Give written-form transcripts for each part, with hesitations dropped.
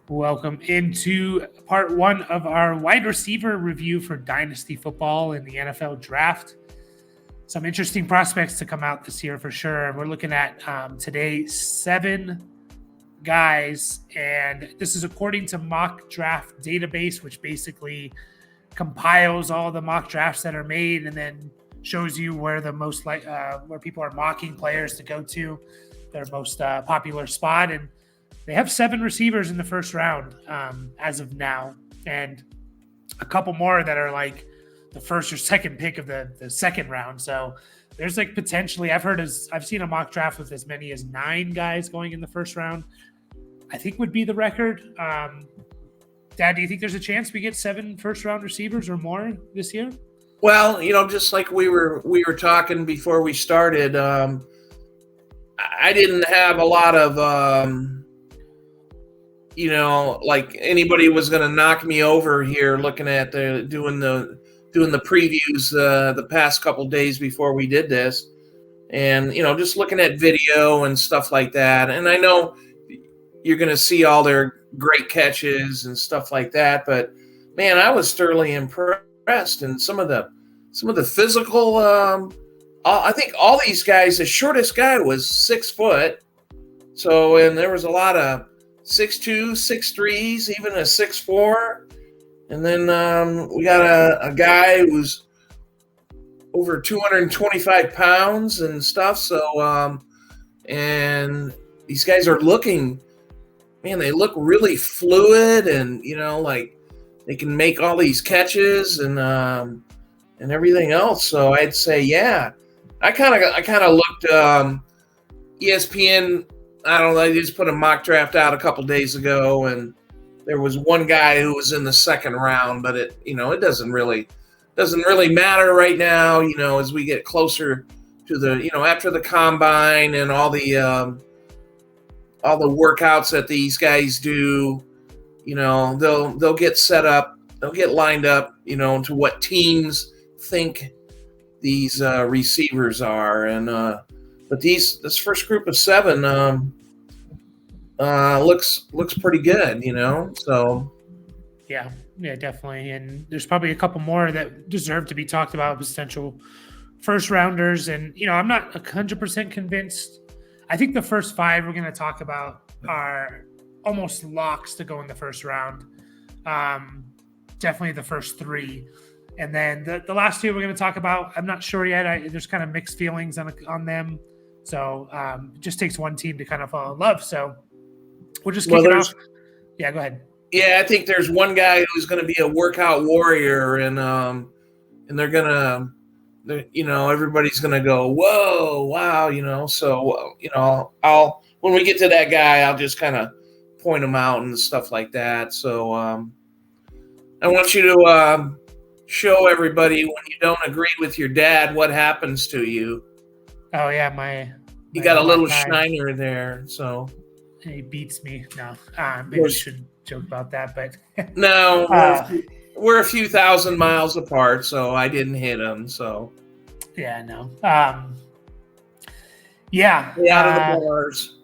Welcome into part one of our wide receiver review for Dynasty football in the NFL draft. Some interesting prospects to come out this year for sure. We're looking at today 7 guys, and this is according to Mock Draft Database, which basically compiles all the mock drafts that are made and then shows you where the most where people are mocking players to go to their most popular spot. And they have 7 receivers in the first round as of now, and a couple more that are like the first or second pick of the second round. So there's like potentially, I've seen a mock draft with as many as 9 guys going in the first round. I think would be the record. Dad, do you think there's a chance we get 7 first round receivers or more this year? Well, just like we were talking before we started, I didn't have a lot of like anybody was going to knock me over here looking at doing the previews the past couple days before we did this, and just looking at video and stuff like that. And I know you're going to see all their great catches and stuff like that, but man, I was thoroughly impressed. And some of the physical, I think all these guys, the shortest guy was 6 foot. So, and there was a lot of 6'2", 6'3s, even a 6'4". And then we got a guy who's over 225 pounds and stuff. So, and these guys are looking, man, they look really fluid, and like they can make all these catches and everything else. So I'd say, yeah, I kind of looked ESPN. I don't know. They just put a mock draft out a couple days ago, and there was one guy who was in the second round, but it doesn't really matter right now. As we get closer to the after the combine and all the workouts that these guys do, they'll get set up, they'll get lined up, to what teams think these receivers are, and but this first group of 7 looks pretty good, So yeah, definitely. And there's probably a couple more that deserve to be talked about, potential first rounders. And I'm not 100% convinced. I think the first 5 we're going to talk about are almost locks to go in the first round. Definitely the first 3. And then the last 2 we're going to talk about, I'm not sure yet. There's kind of mixed feelings on them. So it just takes one team to kind of fall in love. So we'll just kick it off. Yeah, go ahead. Yeah, I think there's one guy who's going to be a workout warrior, and they're going to, everybody's going to go, whoa, wow, So, I'll when we get to that guy, I'll just kind of point him out and stuff like that. So I want you to show everybody when you don't agree with your dad what happens to you. Oh yeah, you got a little shiner there, so he beats me. No, maybe we shouldn't joke about that, but no, we're a few thousand miles apart, so I didn't hit him. So yeah, no, yeah, stay out of the bars.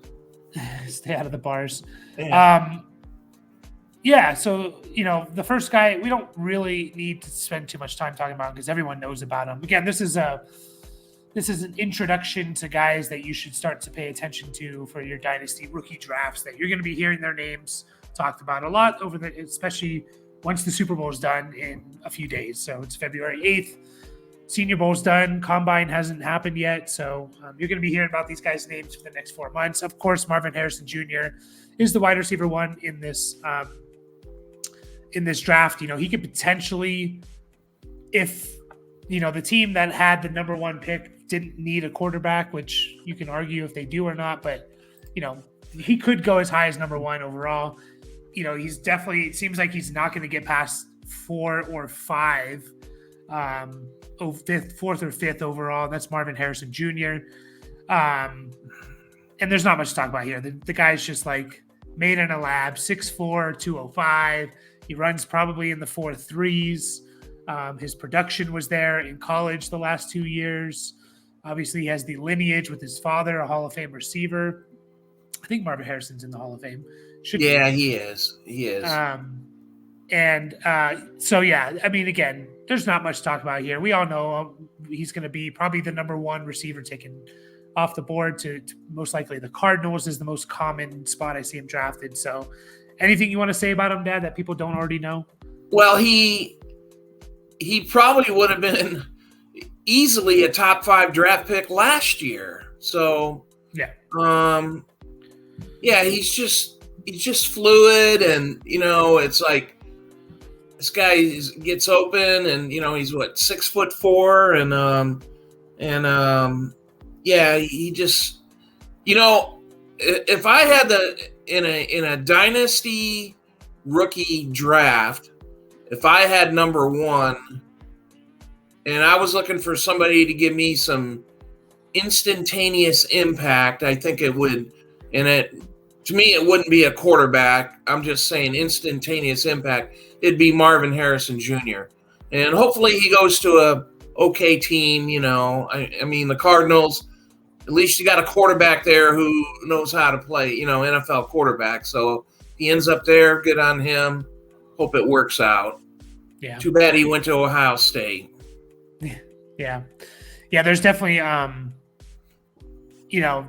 Stay out of the bars. Yeah. Yeah, so, the first guy, we don't really need to spend too much time talking about because everyone knows about him. Again, this is an introduction to guys that you should start to pay attention to for your dynasty rookie drafts, that you're going to be hearing their names talked about a lot especially once the Super Bowl is done in a few days. So it's February 8th. Senior Bowl's done. Combine hasn't happened yet. So you're going to be hearing about these guys' names for the next 4 months. Of course, Marvin Harrison Jr. is the wide receiver 1 in this draft. He could potentially, if the team that had the number 1 pick didn't need a quarterback, which you can argue if they do or not, but he could go as high as number 1 overall. He's definitely, it seems like he's not going to get past 4 or 5, 4th or 5th overall. That's Marvin Harrison Jr. And there's not much to talk about here. The guy's just like made in a lab, 6'4", 205. He runs probably in the 4.3s. His production was there in college the last 2 years. Obviously, he has the lineage with his father, a Hall of Fame receiver. I think Marvin Harrison's in the Hall of Fame. Should Yeah, be. he is. He is. So yeah, I mean, again, there's not much to talk about here. We all know he's going to be probably the number one receiver taken off the board to most likely the Cardinals is the most common spot I see him drafted. So anything you want to say about him, Dad, that people don't already know? Well, he probably would have been easily a top 5 draft pick last year. So yeah, yeah, he's just fluid, and it's like this guy gets open, and he's what 6'4", and yeah, he just if I had in a dynasty rookie draft, if I had number 1 and I was looking for somebody to give me some instantaneous impact, I think it would, to me, it wouldn't be a quarterback. I'm just saying instantaneous impact. It'd be Marvin Harrison Jr. And hopefully he goes to a okay team. I mean, the Cardinals, at least you got a quarterback there who knows how to play, NFL quarterback. So if he ends up there, good on him. Hope it works out. Yeah. Too bad he went to Ohio State. Yeah. There's definitely,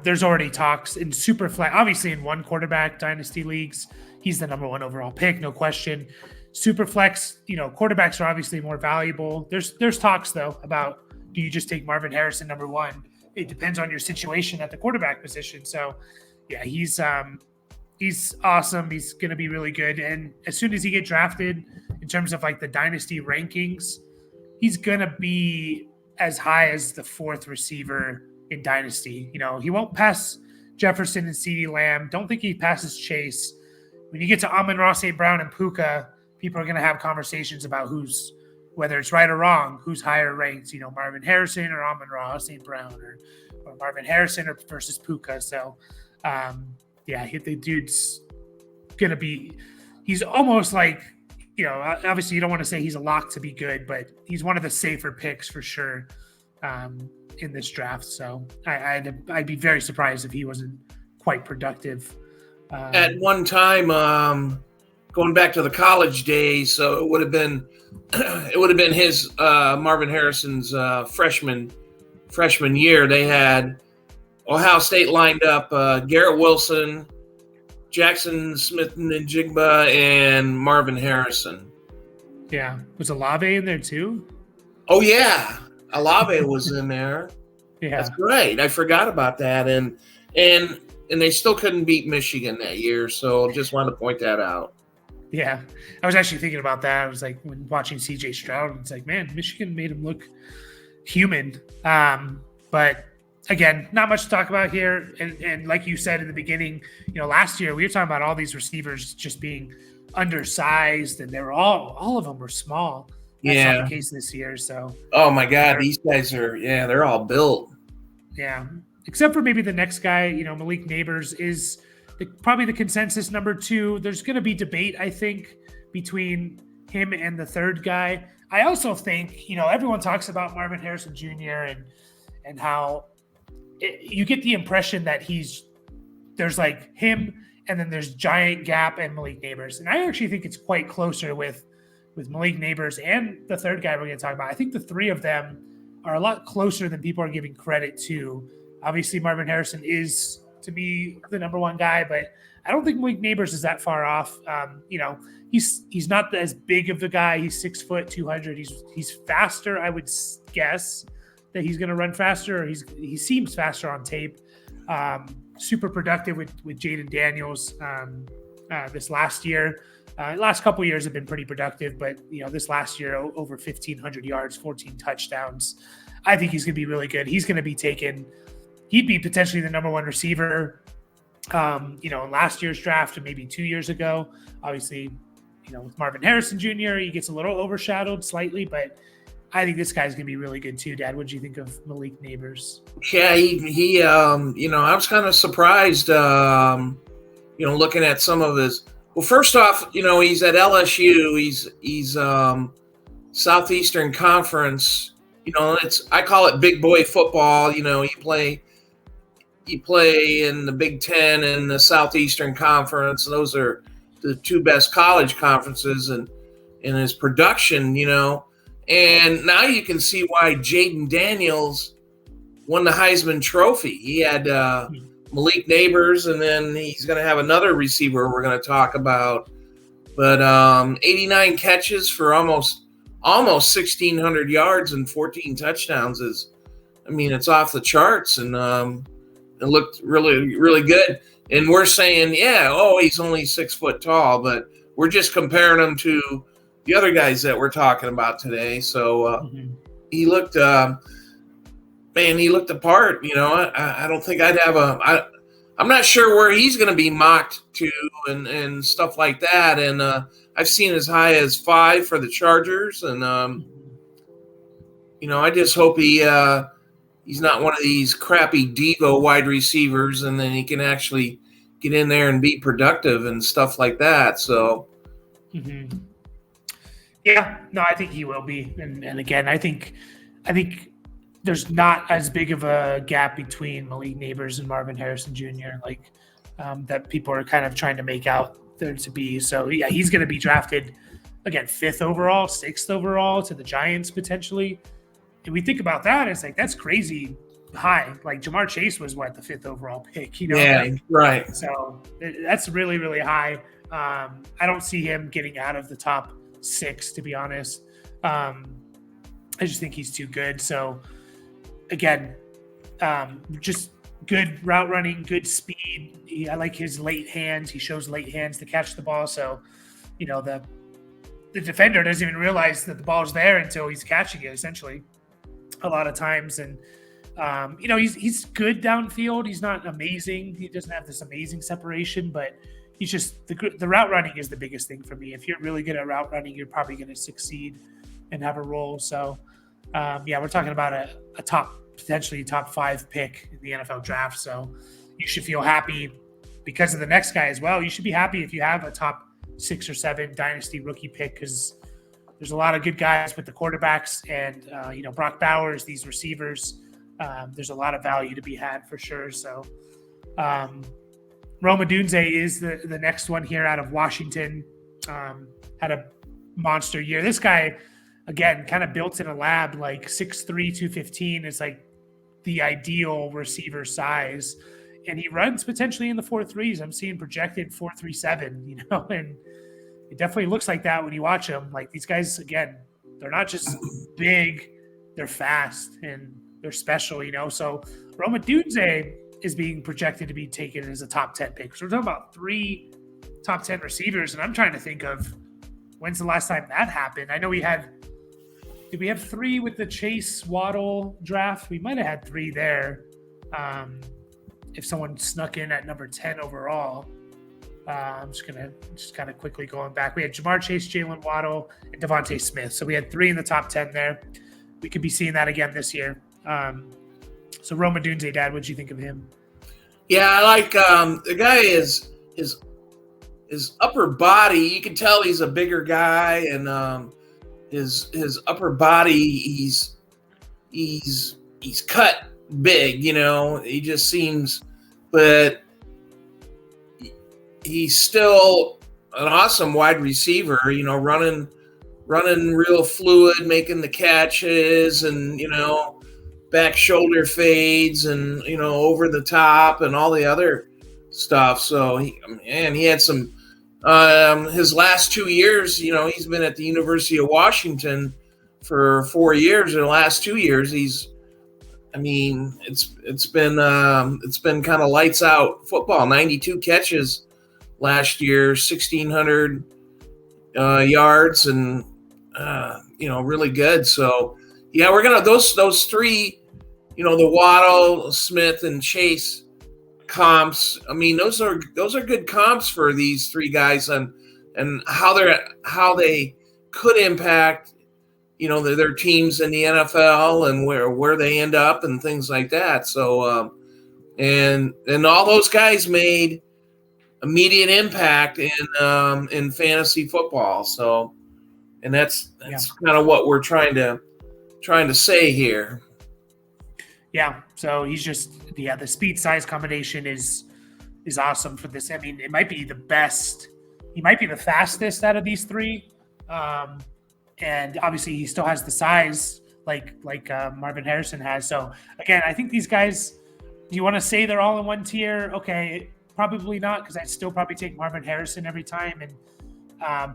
there's already talks in super flex. Obviously, in one quarterback dynasty leagues, he's the number 1 overall pick, no question. Super flex, quarterbacks are obviously more valuable. There's talks though about, do you just take Marvin Harrison number 1? It depends on your situation at the quarterback position. So, yeah, he's awesome. He's going to be really good. And as soon as he gets drafted, in terms of like the dynasty rankings, he's going to be as high as the 4th receiver in dynasty. He won't pass Jefferson and CeeDee Lamb. Don't think he passes Chase. When you get to Amon-Ra St. Brown and Puka, people are going to have conversations about whether it's right or wrong, who's higher ranked, Marvin Harrison or Amon-Ra St. Brown or Marvin Harrison versus Puka. So, the dude's going to be – he's almost like, obviously you don't want to say he's a lock to be good, but he's one of the safer picks for sure in this draft. So I'd be very surprised if he wasn't quite productive. At one time, going back to the college days, so it would have been his Marvin Harrison's freshman year. They had Ohio State lined up Garrett Wilson, Jackson Smith-Njigba, and Marvin Harrison. Yeah. Was Olave in there too? Oh, yeah. Olave was in there. Yeah. That's great. I forgot about that. And they still couldn't beat Michigan that year, so just wanted to point that out. Yeah. I was actually thinking about that. I was like, when watching CJ Stroud, it's like, man, Michigan made him look human. But again, not much to talk about here. And like you said in the beginning, last year we were talking about all these receivers just being undersized, and they were all of them were small. That's not the case this year. So, oh my God, these guys they're all built. Yeah, except for maybe the next guy. Malik Neighbors is probably the consensus number 2. There's going to be debate, I think, between him and the third guy. I also think everyone talks about Marvin Harrison Jr. and how you get the impression that there's like him, and then there's giant gap and Malik Neighbors. And I actually think it's quite closer with Malik Neighbors and the third guy we're going to talk about. I think the 3 of them are a lot closer than people are giving credit to. Obviously, Marvin Harrison is, to me, the number 1 guy, but I don't think Malik Neighbors is that far off. He's not as big of the guy. He's 6 foot, 200. He's faster, I would guess that he's going to run faster, or he seems faster on tape. Super productive with Jaden Daniels this last year. Last couple of years have been pretty productive, but this last year over 1,500 yards, 14 touchdowns. I think he's going to be really good. He's going to be he'd be potentially the number 1 receiver, in last year's draft and maybe 2 years ago. Obviously, with Marvin Harrison Jr., he gets a little overshadowed slightly, but I think this guy's going to be really good too. Dad, what do you think of Malik Neighbors? Yeah, he I was kind of surprised, looking at some of his. Well, first off, he's at LSU. He's Southeastern Conference. I call it big boy football. You play you play in the Big Ten and the Southeastern Conference. Those are the two best college conferences, and in his production, And now you can see why Jaden Daniels won the Heisman Trophy. He had Malik Neighbors, and then he's going to have another receiver we're going to talk about. But 89 catches for almost 1,600 yards and 14 touchdowns it's off the charts, and it looked really, really good. And we're saying, he's only 6 foot tall, but we're just comparing him to the other guys that we're talking about today. So he looked, he looked apart. I don't think I'd have I'm not sure where he's going to be mocked to and stuff like that. And I've seen as high as 5 for the Chargers. And, I just hope he's not one of these crappy Devo wide receivers, and then he can actually get in there and be productive and stuff like that. So, yeah, no, I think he will be. And again, I think there's not as big of a gap between Malik Neighbors and Marvin Harrison Jr. That people are kind of trying to make out there to be. So yeah, he's going to be drafted again 5th overall, 6th overall to the Giants potentially. And we think about that, it's like that's crazy high. Like Jamar Chase was the 5th overall pick, Yeah, right. So that's really, really high. I don't see him getting out of the top 6, to be honest. I just think he's too good. So again, just good route running, good speed. I like his late hands. He shows late hands to catch the ball. So, the defender doesn't even realize that the ball's there until he's catching it, essentially, a lot of times. And, he's good downfield. He's not amazing. He doesn't have this amazing separation, but he's just the route running is the biggest thing for me. If you're really good at route running, you're probably going to succeed and have a role. So, we're talking about a potentially top 5 pick in the NFL draft. So you should feel happy because of the next guy as well. You should be happy if you have a top 6 or 7 dynasty rookie pick, because there's a lot of good guys with the quarterbacks and, Brock Bowers, these receivers. There's a lot of value to be had for sure. So Rome Odunze is the next one here out of Washington. Had a monster year. This guy, again, kind of built in a lab, like 6'3", 215 is like the ideal receiver size. And he runs potentially in the 4.3s. I'm seeing projected 4.37, and it definitely looks like that when you watch them. Like these guys, again, they're not just big, they're fast and they're special, So Rome Odunze is being projected to be taken as a top 10 pick. So we're talking about 3 top 10 receivers. And I'm trying to think of when's the last time that happened. I know did we have 3 with the Chase Waddle draft? We might have had 3 there. If someone snuck in at number 10 overall. I'm just kind of quickly going back. We had Jamar Chase, Jalen Waddle, and Devontae Smith. So we had 3 in the top 10 there. We could be seeing that again this year. So Rome Odunze, Dad, what'd you think of him? Yeah, I like the guy is his upper body. You can tell he's a bigger guy, and his upper body, he's cut big. He just seems, but he's still an awesome wide receiver. Running real fluid, making the catches, and back shoulder fades, and over the top, and all the other stuff. So he had some. His last 2 years, he's been at the University of Washington for 4 years. In the last 2 years, it's been kind of lights out football. 92 catches last year, 1,600 yards, and really good. So yeah, we're gonna those 3, the Waddle, Smith, and Chase comps. Those are good comps for these 3 guys, and how they could impact their teams in the NFL and where they end up and things like that. So and all those guys made immediate impact in fantasy football. So, and that's kind of what we're trying to say here. Yeah. So he's just the speed size combination is awesome for this. I mean, it might be the best. He might be the fastest out of these three, and obviously he still has the size like Marvin Harrison has. So again, I think these guys. Do you want to say they're all in one tier? Okay, probably not, because I'd still probably take Marvin Harrison every time. And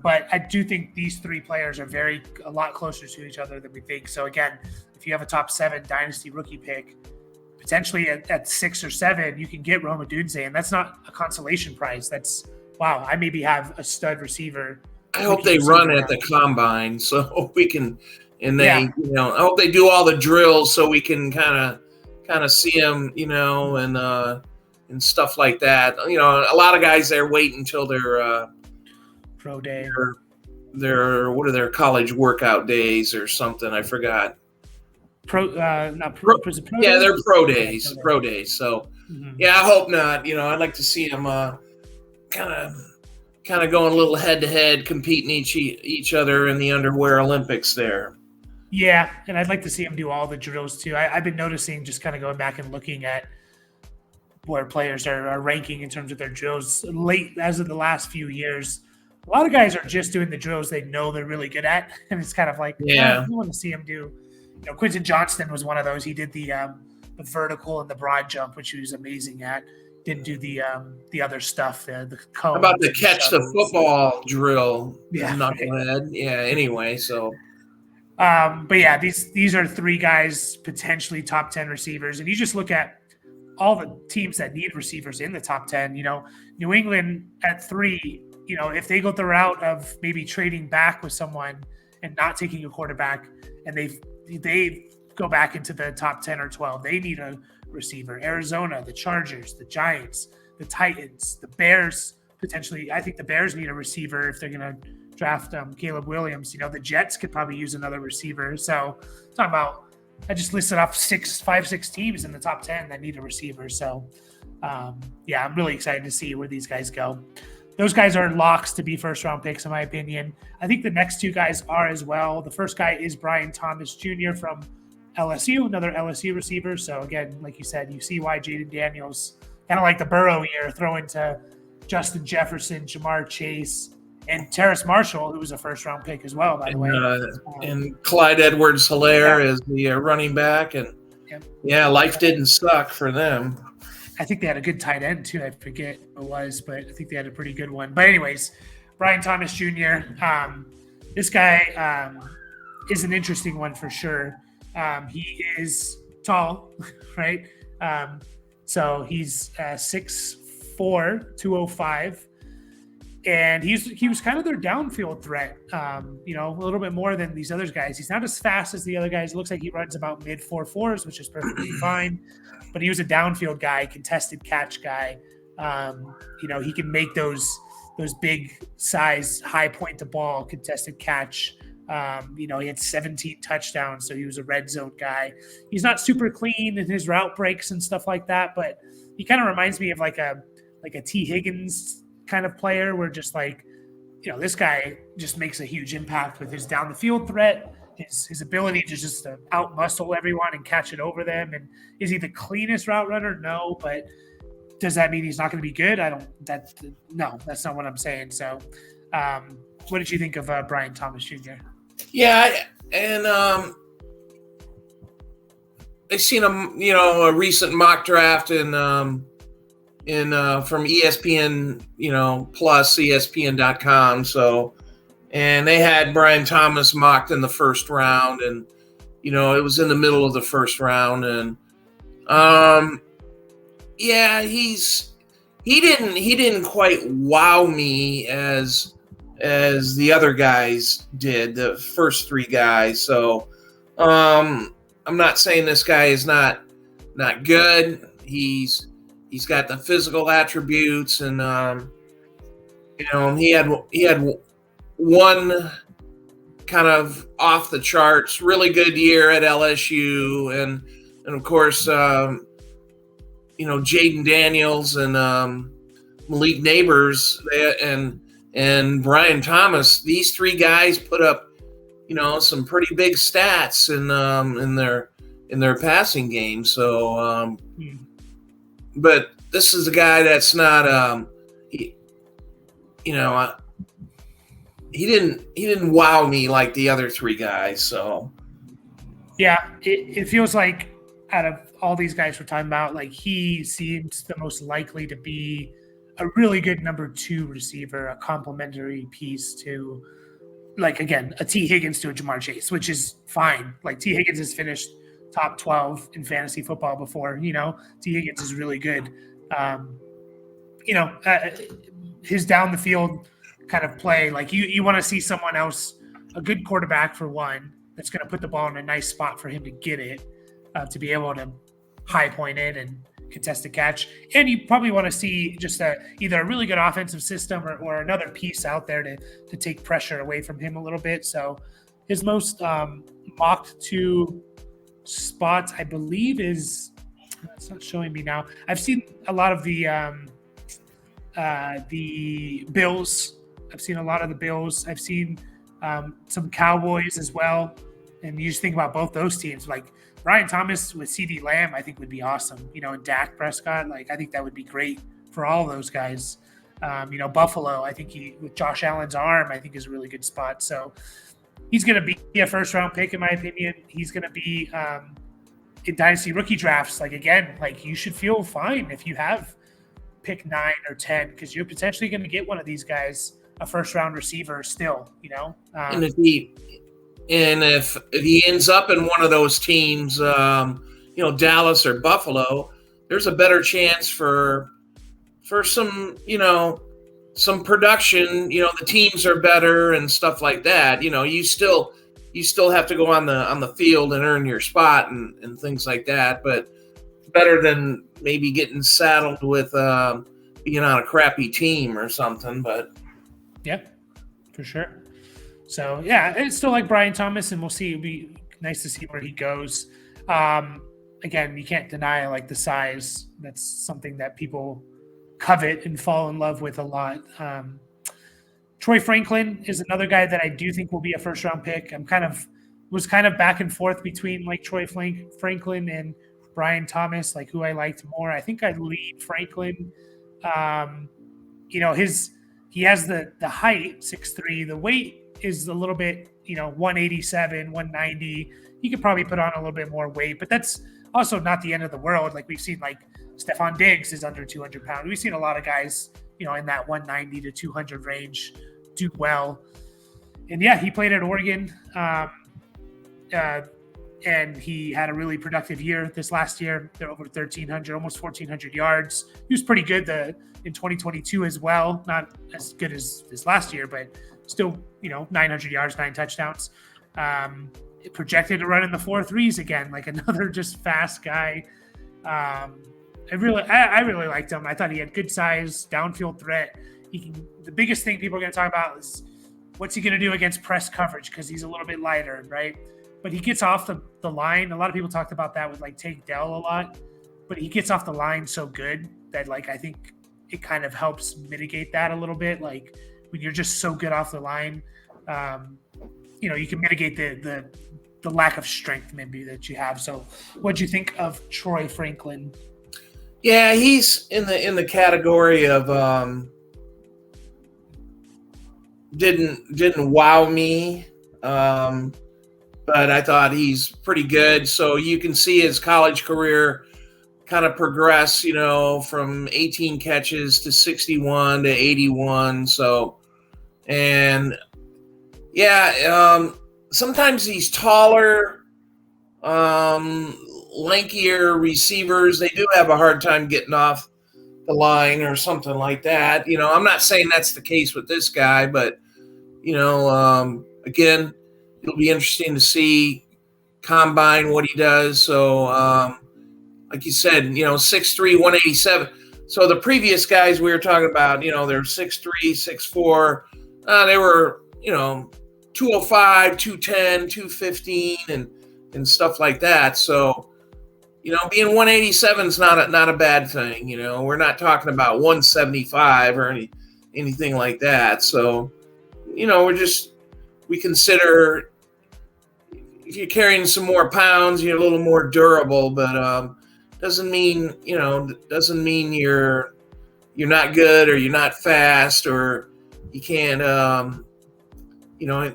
but I do think these three players are a lot closer to each other than we think. So again, if you have a top 7 dynasty rookie pick, potentially at 6 or 7, you can get Rome Odunze, and that's not a consolation prize. That's wow. I maybe have a stud receiver. I hope they run at the combine so we can, and they, I hope they do all the drills so we can kind of see them, and stuff like that. A lot of guys there wait until their pro day, their what are their college workout days or something? I forgot. Not pro. Yeah, they're pro days. Pro days. So, I hope not. I'd like to see them kind of going a little head to head, competing each other in the underwear Olympics there. Yeah, and I'd like to see him do all the drills too. I've been noticing, just kind of going back and looking at where players are ranking in terms of their drills late as of the last few years. A lot of guys are just doing the drills they know they're really good at, and it's kind of like, we want to see him do. Quentin Johnston was one of those. He did the vertical and the broad jump, which he was amazing at. Didn't do the other stuff, the cone. How about the catch the football drill? Yeah, knucklehead. Yeah. Anyway, so. But yeah, these are three guys potentially top 10 receivers, and you just look at all the teams that need receivers in the top 10. New England at 3. If they go the route of maybe trading back with someone and not taking a quarterback, and they go back into the top 10 or 12, they need a receiver. Arizona, the Chargers, the Giants, the Titans, the Bears potentially. I think the Bears need a receiver if they're going to draft Caleb Williams. The Jets could probably use another receiver. So talking about, I just listed off 5-6 teams in the top 10 that need a receiver. So I'm really excited to see where these guys go. Those guys are locks to be first round picks, in my opinion. I think the next two guys are as well. The first guy is Brian Thomas Jr. from LSU, another LSU receiver. So again, like you said, you see why Jaden Daniels, kind of like the Burrow year, throwing to Justin Jefferson, Jamar Chase, and Terrace Marshall, who was a first round pick as well, by the way. And Clyde Edwards-Helaire is the running back. And life didn't suck for them. I think they had a good tight end too. I forget who it was, but I think they had a pretty good one. But anyways, Brian Thomas Jr. This guy is an interesting one for sure. He is tall, right? So he's 6'4", 205. And he was kind of their downfield threat, a little bit more than these other guys. He's not as fast as the other guys. It looks like he runs about mid 4.4s, which is perfectly fine. But he was a downfield guy, contested catch guy. He can make those big size, high point to ball, contested catch. He had 17 touchdowns, so he was a red zone guy. He's not super clean in his route breaks and stuff like that, but he kind of reminds me of like a T. Higgins kind of player, where just this guy just makes a huge impact with his down the field threat, his ability to just out muscle everyone and catch it over them. And is he the cleanest route runner? No, but does that mean he's not going to be good? No, that's not what I'm saying. So, what did you think of Brian Thomas Jr.? Yeah, and I seen a recent mock draft from ESPN, plus ESPN.com. So, and they had Brian Thomas mocked in the first round, and it was in the middle of the first round, and he didn't quite wow me as the other guys did, the first 3 guys. So I'm not saying this guy is not good. He's got the physical attributes, and he had one kind of off the charts, really good year at LSU, and of course, Jaden Daniels and Malik Neighbors and Brian Thomas. These 3 guys put up, some pretty big stats in in their passing game. So, Hmm. but this is a guy that's not, you know, he didn't wow me like the other three guys. So Yeah, it feels like out of all these guys we're talking about, like he seems the most likely to be a really good number 2 receiver, a complementary piece to, like, again, a T. Higgins to a Jamar Chase, which is fine. Like, T. Higgins has finished top 12 in fantasy football before. T. Higgins is really good. Um, his down the field kind of play, like you want to see someone else, a good quarterback for one, that's going to put the ball in a nice spot for him to get it, to be able to high point it and contest the catch. And you probably want to see just either a really good offensive system or another piece out there to take pressure away from him a little bit. So his most mocked to spots, I believe, is, it's not showing me now. I've seen a lot of the Bills. I've seen a lot of the Bills. I've seen some Cowboys as well. And you just think about both those teams, like Brian Thomas with CeeDee Lamb, I think would be awesome. And Dak Prescott, like, I think that would be great for all those guys. Buffalo, I think with Josh Allen's arm, I think is a really good spot. So he's going to be a first round pick, in my opinion. He's going to be in dynasty rookie drafts. Like, again, like, you should feel fine if you have pick 9 or 10, because you're potentially going to get one of these guys, a first round receiver still, and if he ends up in one of those teams, Dallas or Buffalo, there's a better chance for some, some production. The teams are better and stuff like that. You still have to go on the field and earn your spot and things like that. But better than maybe getting saddled with being on a crappy team or something. But yeah, for sure. So, yeah, it's still like Brian Thomas, and we'll see. It'll be nice to see where he goes. Again, you can't deny, like, the size. That's something that people covet and fall in love with a lot. Troy Franklin is another guy that I do think will be a first-round pick. Was kind of back and forth between, like, Troy Franklin and Brian Thomas, like, who I liked more. I think I'd lead Franklin. He has the height, 6'3", the weight is a little bit, 187, 190. He could probably put on a little bit more weight, but that's also not the end of the world. Like, we've seen, like, Stephon Diggs is under 200 pounds. We've seen a lot of guys, in that 190 to 200 range do well. And yeah, he played at Oregon, and he had a really productive year this last year. They're over 1,300, almost 1,400 yards. He was pretty good in 2022 as well. Not as good as this last year, but still, 900 yards, 9 touchdowns. Projected to run in the 4.3s again, like another just fast guy. I really liked him. I thought he had good size, downfield threat. The biggest thing people are going to talk about is what's he going to do against press coverage, because he's a little bit lighter, right? But he gets off the line. A lot of people talked about that with, like, Tank Dell a lot, but he gets off the line so good that, like, I think it kind of helps mitigate that a little bit. Like, when you're just so good off the line, you can mitigate the lack of strength maybe that you have. So what'd you think of Troy Franklin? Yeah, he's in the category of didn't wow me, but I thought he's pretty good. So you can see his college career kind of progress, from 18 catches to 61 to 81. So, and yeah, sometimes these taller, lankier receivers, they do have a hard time getting off the line or something like that. I'm not saying that's the case with this guy, but, again, it'll be interesting to see combine what he does. So, like you said, 6'3", 187. So the previous guys we were talking about, they're 6'3", 6'4". They were, 205, 210, 215, and stuff like that. So, being 187 is not a bad thing. We're not talking about 175 or anything like that. So, we consider, if you're carrying some more pounds, you're a little more durable, but doesn't mean you're not good or you're not fast or you can't.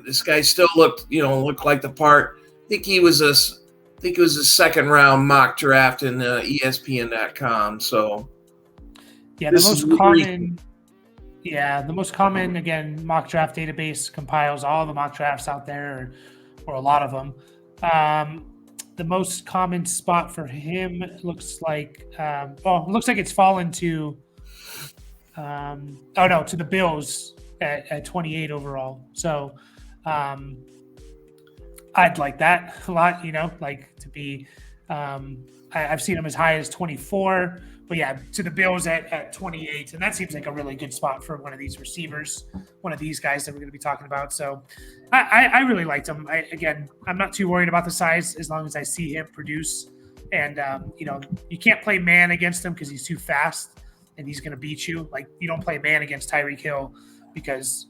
This guy still looked like the part. I think he was a second round mock draft in ESPN.com. So yeah, the most common again mock draft database compiles all the mock drafts out there, or a lot of them. The most common spot for him looks like it's fallen to to the Bills at 28 overall. So I'd like that a lot, to be I've seen him as high as 24, but yeah, to the Bills at 28. And that seems like a really good spot for one of these receivers, one of these guys that we're going to be talking about. So I really liked him. I'm not too worried about the size as long as I see him produce. And, you can't play man against him because he's too fast and he's going to beat you. Like, you don't play man against Tyreek Hill because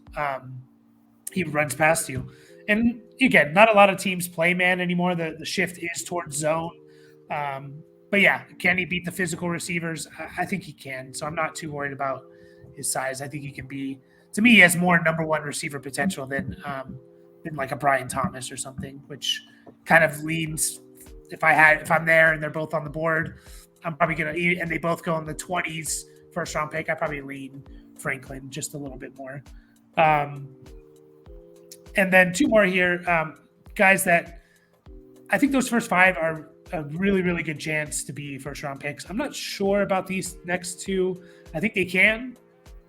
he runs past you. And again, not a lot of teams play man anymore. The shift is towards zone. But yeah, can he beat the physical receivers? I think he can. So I'm not too worried about his size. I think he can be, to me, he has more number one receiver potential than like a Brian Thomas or something, which kind of leans, if I'm there and they're both on the board, I'm probably going to, and they both go in the 20s first round pick, I probably lean Franklin just a little bit more. And then two more here, guys that I think those first five are a really, really good chance to be first round picks. I'm not sure about these next two. I think they can,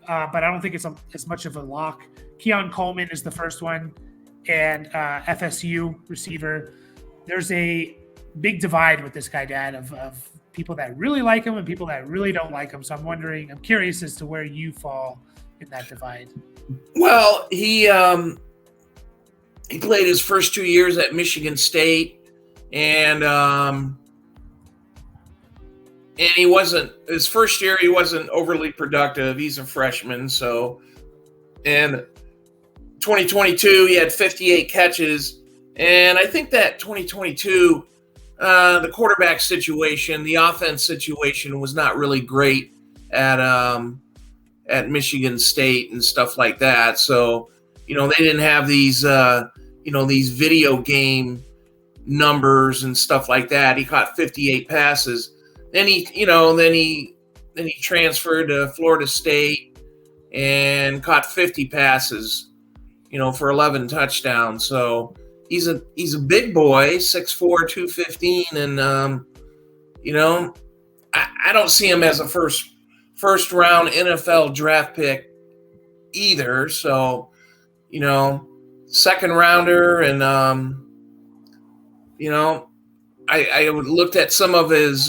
but I don't think it's as much of a lock. Keon Coleman is the first one, and FSU receiver. There's a big divide with this guy, Dad, of people that really like him and people that really don't like him. So I'm curious as to where you fall in that divide. Well, he played his first 2 years at Michigan State, and he wasn't, his first year he wasn't overly productive. He's a freshman, so, and 2022 he had 58 catches, and I think that 2022 the quarterback situation, the offense situation was not really great at Michigan State and stuff like that. So, they didn't have these these video game numbers and stuff like that. He caught 58 passes. Then he transferred to Florida State and caught 50 passes, for 11 touchdowns. So he's a big boy, 6'4", 215, and I don't see him as a first round NFL draft pick either. So, second rounder, and I looked at some of his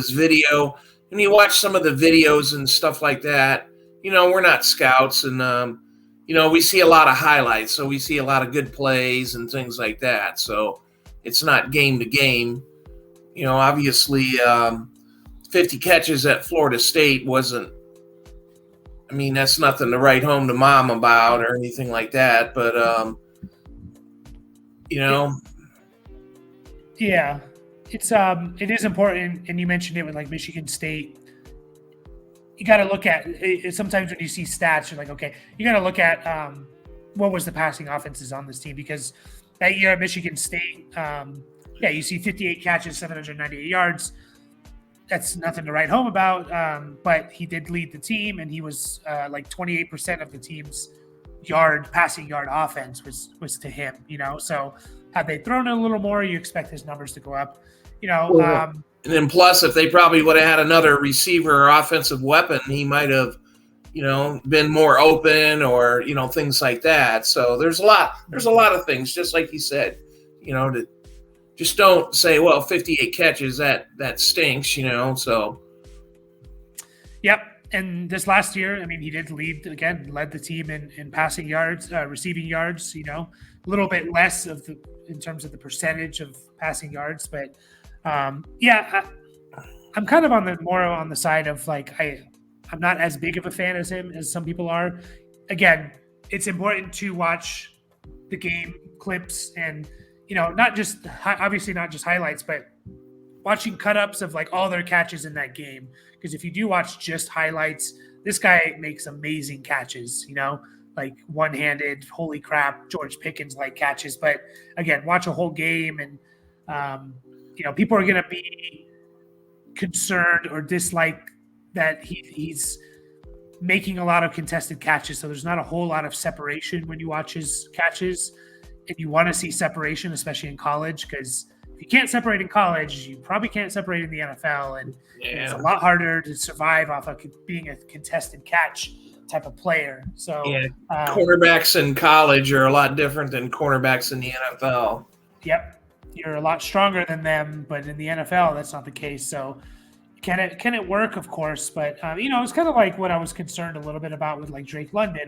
video, and you watch some of the videos and stuff like that. We're not scouts, and we see a lot of highlights, so we see a lot of good plays and things like that. So it's not game to game. Obviously, 50 catches at Florida State wasn't. That's nothing to write home to mom about or anything like that. But yeah, it is important, and you mentioned it with like Michigan State. You got to look at it. Sometimes when you see stats, you're like, okay, you got to look at what was the passing offenses on this team, because that year at Michigan State, you see 58 catches, 798 yards. That's nothing to write home about, but he did lead the team, and he was like 28% of the team's passing yard offense was to him. So had they thrown it a little more, you expect his numbers to go up. And then plus, if they probably would have had another receiver or offensive weapon, he might have, been more open, or things like that. So there's a lot of things, just like you said, to just don't say, well, 58 catches, that stinks, so. Yep. And this last year, he did led the team in passing yards, receiving yards, a little bit less in terms of the percentage of passing yards. But I'm kind of more on the side of like, I'm not as big of a fan as him as some people are. Again, it's important to watch the game clips and, not just obviously not just highlights, but watching cut-ups of like all their catches in that game. Because if you do watch just highlights, this guy makes amazing catches, like one-handed, holy crap, George Pickens like catches. But again, watch a whole game and people are going to be concerned or dislike that he's making a lot of contested catches. So there's not a whole lot of separation when you watch his catches. If you want to see separation, especially in college, because if you can't separate in college, you probably can't separate in the NFL. And it's a lot harder to survive off of being a contested catch type of player. So cornerbacks in college are a lot different than cornerbacks in the NFL. Yep. You're a lot stronger than them, but in the NFL, that's not the case. So can it work? Of course. But, it's kind of like what I was concerned a little bit about with like Drake London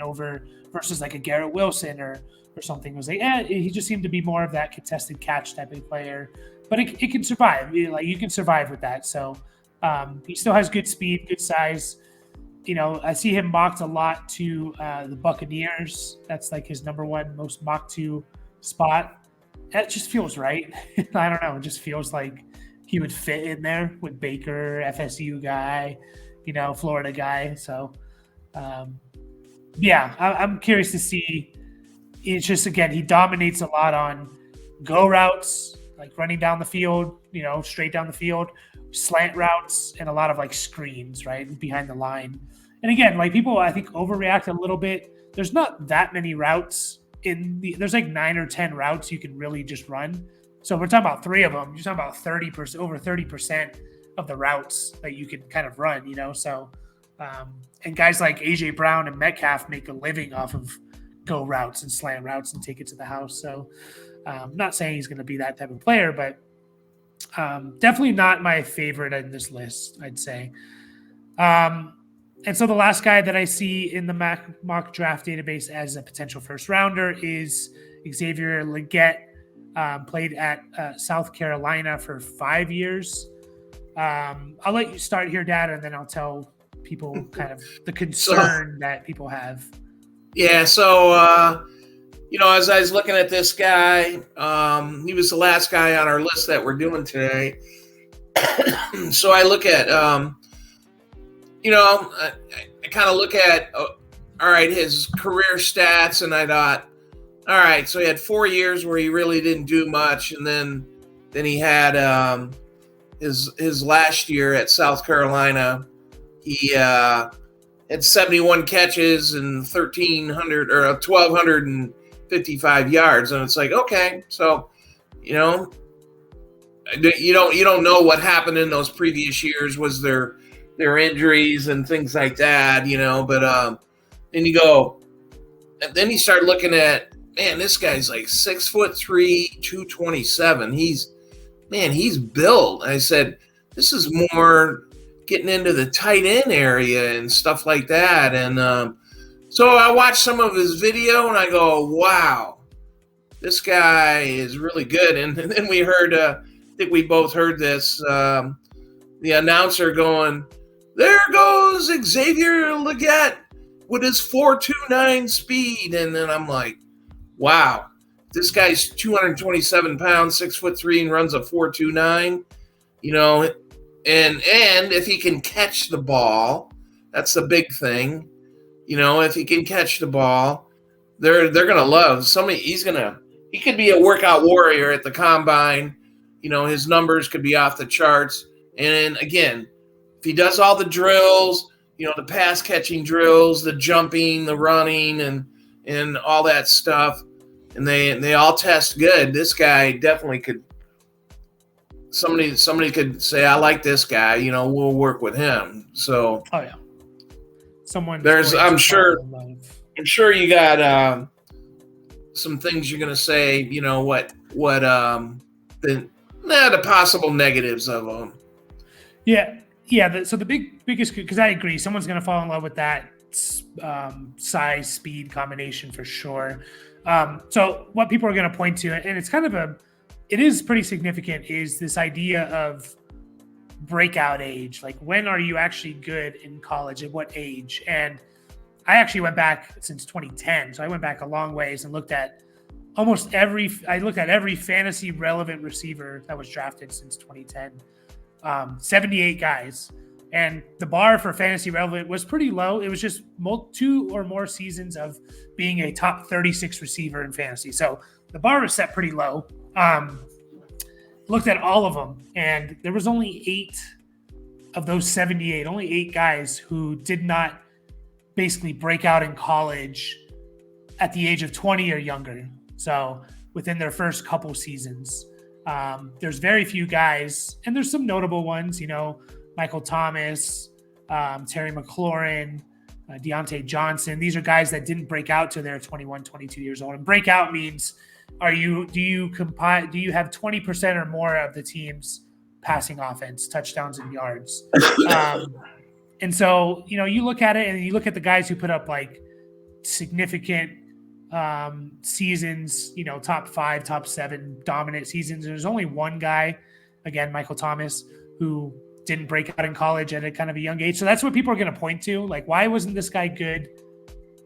versus like a Garrett Wilson or something. It was like, he just seemed to be more of that contested catch type of player, but it can survive. Like you can survive with that. So he still has good speed, good size. I see him mocked a lot to the Buccaneers. That's like his number one most mocked to spot. That just feels right. I don't know. It just feels like he would fit in there with Baker, FSU guy, Florida guy. So, I'm curious to see. It's just, again, he dominates a lot on go routes, like running down the field, straight down the field, slant routes, and a lot of like screens, right, behind the line. And again, like people, I think, overreact a little bit. There's not that many routes there's like 9 or 10 routes you can really just run. So we're talking about 3 of them. You're talking about 30%, over 30% of the routes that you can kind of run, So, and guys like AJ Brown and Metcalf make a living off of go routes and slant routes and take it to the house. So I'm not saying he's going to be that type of player, but definitely not my favorite in this list, I'd say. And so the last guy that I see in the mock draft database as a potential first rounder is Xavier Legette. Played at South Carolina for 5 years. I'll let you start here, Dad, and then I'll tell people kind of the concern that people have. Yeah, so, as I was looking at this guy, he was the last guy on our list that we're doing today. So I look at, I kind of look at, all right, his career stats, and I thought, all right, so he had 4 years where he really didn't do much, and then he had his last year at South Carolina. He had 71 catches and 1,255 yards, and it's like, okay, so you don't know what happened in those previous years. Was there injuries and things like that, But then you go, and then you start looking at, man, this guy's like 6'3", 227. He's built. I said, this is more getting into the tight end area and stuff like that. And so I watched some of his video and I go, wow, this guy is really good. And then we heard, I think we both heard this, the announcer going, there goes Xavier Legette with his 4.29 speed. And then I'm like, wow, this guy's 227 pounds, 6'3", and runs a 4.29, and if he can catch the ball, that's the big thing. If he can catch the ball, they're gonna love somebody. He could be a workout warrior at the combine. His numbers could be off the charts. And again, if he does all the drills, the pass catching drills, the jumping, the running, and all that stuff, and they all test good, this guy definitely could. Somebody could say, I like this guy, we'll work with him. So, oh yeah, I'm sure you got some things you're gonna say. What the possible negatives of them. Yeah. So the biggest, because I agree, someone's gonna fall in love with that size speed combination for sure. So what people are gonna point to, and it's kind of it is pretty significant, is this idea of breakout age. Like, when are you actually good in college? At what age? And I actually went back since 2010. So I went back a long ways and looked at I looked at every fantasy relevant receiver that was drafted since 2010. 78 guys. And the bar for fantasy relevant was pretty low. It was just 2 or more seasons of being a top 36 receiver in fantasy. So the bar was set pretty low. Looked at all of them, and there was only 8 of those 78, only 8 guys who did not basically break out in college at the age of 20 or younger. So within their first couple seasons. There's very few guys, and there's some notable ones, Michael Thomas, Terry McLaurin, Deontay Johnson. These are guys that didn't break out till they're 21, 22 years old. And breakout means do you have 20% or more of the team's passing offense, touchdowns and yards? And so, you look at it and you look at the guys who put up like significant seasons, top 5, top 7 dominant seasons. There's only one guy, again, Michael Thomas, who didn't break out in college at a kind of a young age. So that's what people are going to point to. Like, why wasn't this guy good?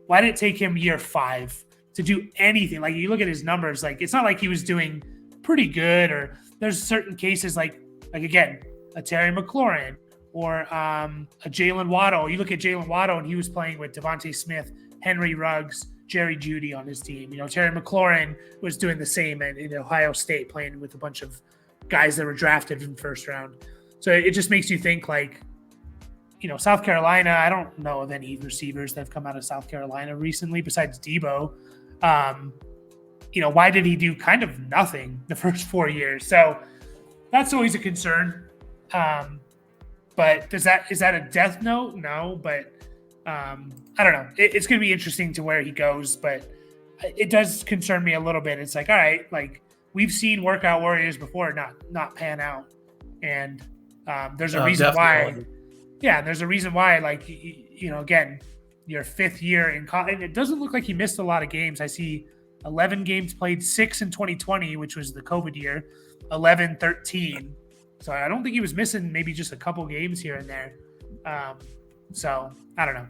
Why did it take him year 5 to do anything? Like, you look at his numbers, like, it's not like he was doing pretty good, or there's certain cases like again, a Terry McLaurin or a Jalen Waddle. You look at Jalen Waddle and he was playing with Devontae Smith, Henry Ruggs, Jerry Jeudy on his team. Terry McLaurin was doing the same in Ohio State, playing with a bunch of guys that were drafted in the first round. So it just makes you think, like, South Carolina, I don't know of any receivers that have come out of South Carolina recently besides Debo. Why did he do kind of nothing the first 4 years? So that's always a concern. But is that a death note? No, but I don't know. It's going to be interesting to where he goes, but it does concern me a little bit. It's like, all right, like, we've seen workout warriors before not pan out, and there's a reason why. Yeah, there's a reason why. Like, again, your 5th year in college, and it doesn't look like he missed a lot of games. I see 11 games played, 6 in 2020, which was the COVID year, 11, 13. So I don't think he was missing maybe just a couple games here and there. So I don't know.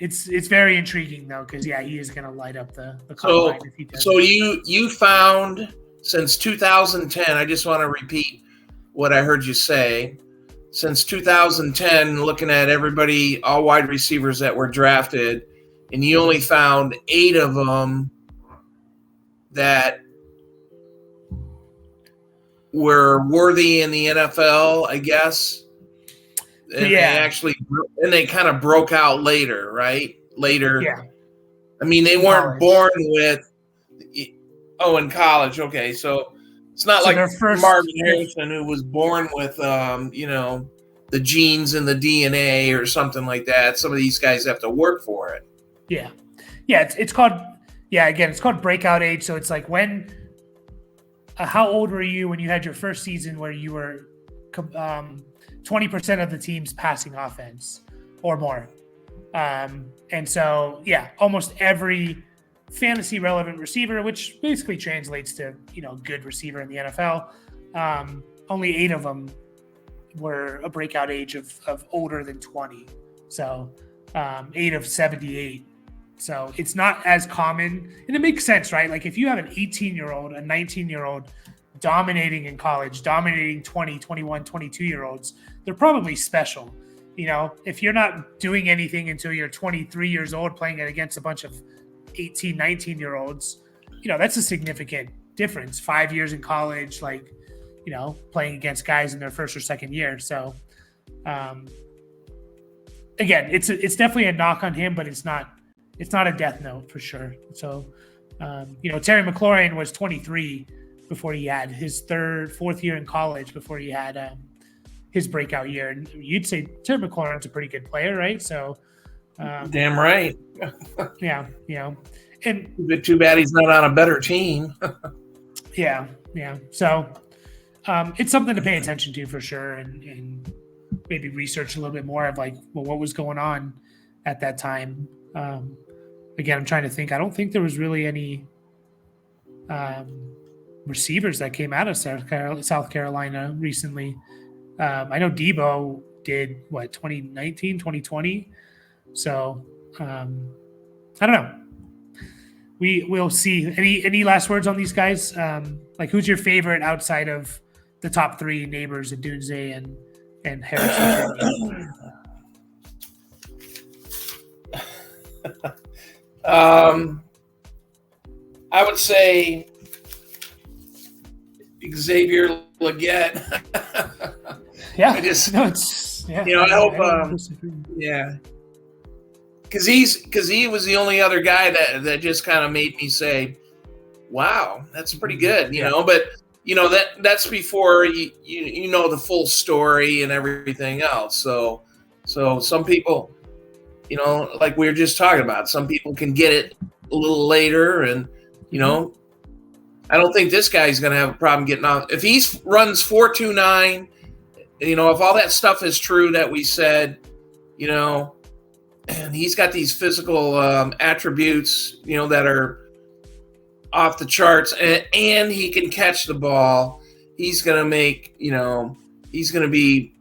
It's very intriguing though, because he is going to light up the combine if he does. So you found since 2010. I just want to repeat what I heard you say. Since 2010, looking at everybody, all wide receivers that were drafted, and you only found 8 of them that were worthy in the NFL, I guess. And they kind of broke out later, right? Later. Yeah. I mean, they weren't born with in college. Okay. So it's not like Marvin Harrison, who was born with the genes and the DNA or something like that. Some of these guys have to work for it. Yeah. Yeah, it's called it's called breakout age. So it's like how old were you when you had your first season where you were 20% of the team's passing offense or more? And so, almost every fantasy relevant receiver, which basically translates to, good receiver in the NFL, only 8 of them were a breakout age of older than 20. So 8 of 78. So it's not as common, and it makes sense, right? Like, if you have an 18-year-old, a 19-year-old dominating in college, dominating 20, 21, 22-year-olds, they're probably special. If you're not doing anything until you're 23 years old, playing it against a bunch of 18, 19-year-olds, that's a significant difference. 5 years in college, like, playing against guys in their first or second year. So, again, it's definitely a knock on him, but it's not a death note for sure. So, Terry McLaurin was 23 before he had his 4th year in college, before he had his breakout year. And you'd say Terry McLaurin's a pretty good player, right? So, damn right. Yeah, and too bad he's not on a better team. Yeah. So, it's something to pay attention to for sure, and maybe research a little bit more of, like, what was going on at that time. Again, I'm trying to think. I don't think there was really any receivers that came out of South Carolina recently. I know Debo did 2019, 2020. So I don't know. we'll see. Any last words on these guys? Like, who's your favorite outside of the top three neighbors of Dunze and Harris? I would say Xavier Leggett. Yeah, I just, I hope, because he was the only other guy that just kind of made me say, "Wow, that's pretty good," you know. But that's before you know the full story and everything else. So some people, like we were just talking about, some people can get it a little later, and I don't think this guy's going to have a problem getting off if he runs 4.29. If all that stuff is true that we said, and he's got these physical attributes, that are off the charts, and he can catch the ball, he's going to make, he's going to be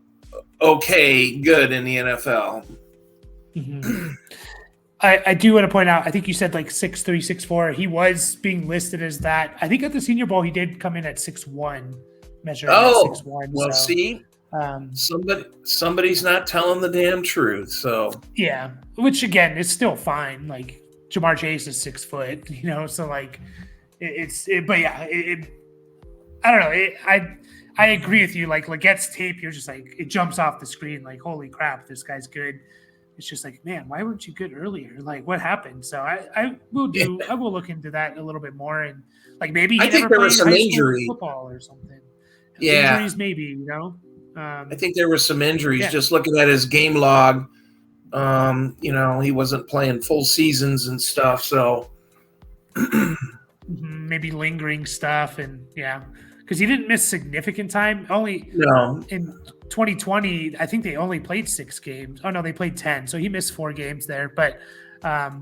good in the NFL. Mm-hmm. I do want to point out, I think you said like 6'3", 6'4". He was being listed as that. I think at the Senior Bowl, he did come in at 6'1", measuring at 6'1". Well, see, somebody's not telling the damn truth. So yeah, which again is still fine. Like Jamar Chase is 6 foot, so like but yeah, I don't know. I agree with you. Like Leggett's tape, you're just like, it jumps off the screen. Like, holy crap, this guy's good. It's just like, man, why weren't you good earlier? Like, what happened? So I will look into that a little bit more, and like maybe I think there was some injury football or something. Yeah, injuries maybe. I think there were some injuries. Just looking at his game log, he wasn't playing full seasons and stuff. So maybe lingering stuff, and because he didn't miss significant time. In 2020, I think they only played 6 games. Oh no, they played 10. So he missed 4 games there, but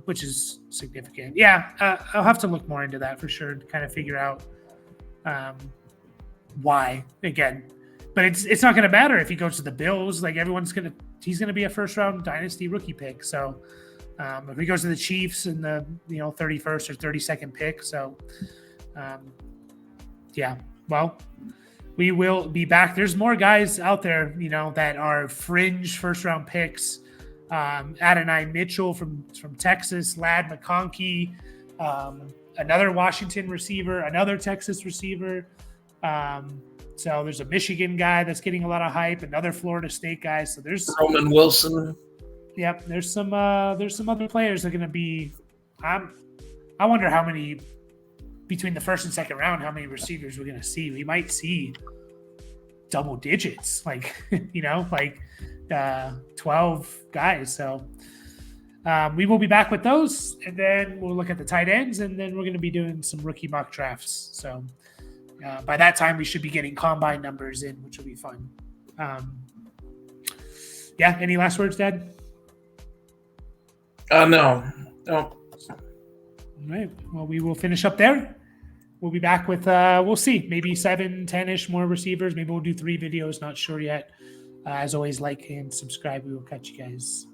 which is significant. Yeah, I'll have to look more into that for sure to kind of figure out why again. But it's not going to matter if he goes to the Bills. Like he's going to be a first round dynasty rookie pick. So if he goes to the Chiefs in the 31st or 32nd pick, so well, we will be back. There's more guys out there, that are fringe first round picks. Adonai Mitchell from Texas, Ladd McConkey, another Washington receiver, another Texas receiver. So there's a Michigan guy that's getting a lot of hype, another Florida State guy. So there's Roman Wilson. Yep, there's some other players that are going to be. I wonder how many between the first and second round, how many receivers we're going to see. We might see double digits, like 12 guys. So we will be back with those, and then we'll look at the tight ends, and then we're going to be doing some rookie mock drafts. So by that time, we should be getting combine numbers in, which will be fun. Any last words, Dad? No. All right. Well, we will finish up there. We'll be back with, we'll see, maybe 7, 10-ish more receivers. Maybe we'll do 3 videos. Not sure yet. As always, like and subscribe. We will catch you guys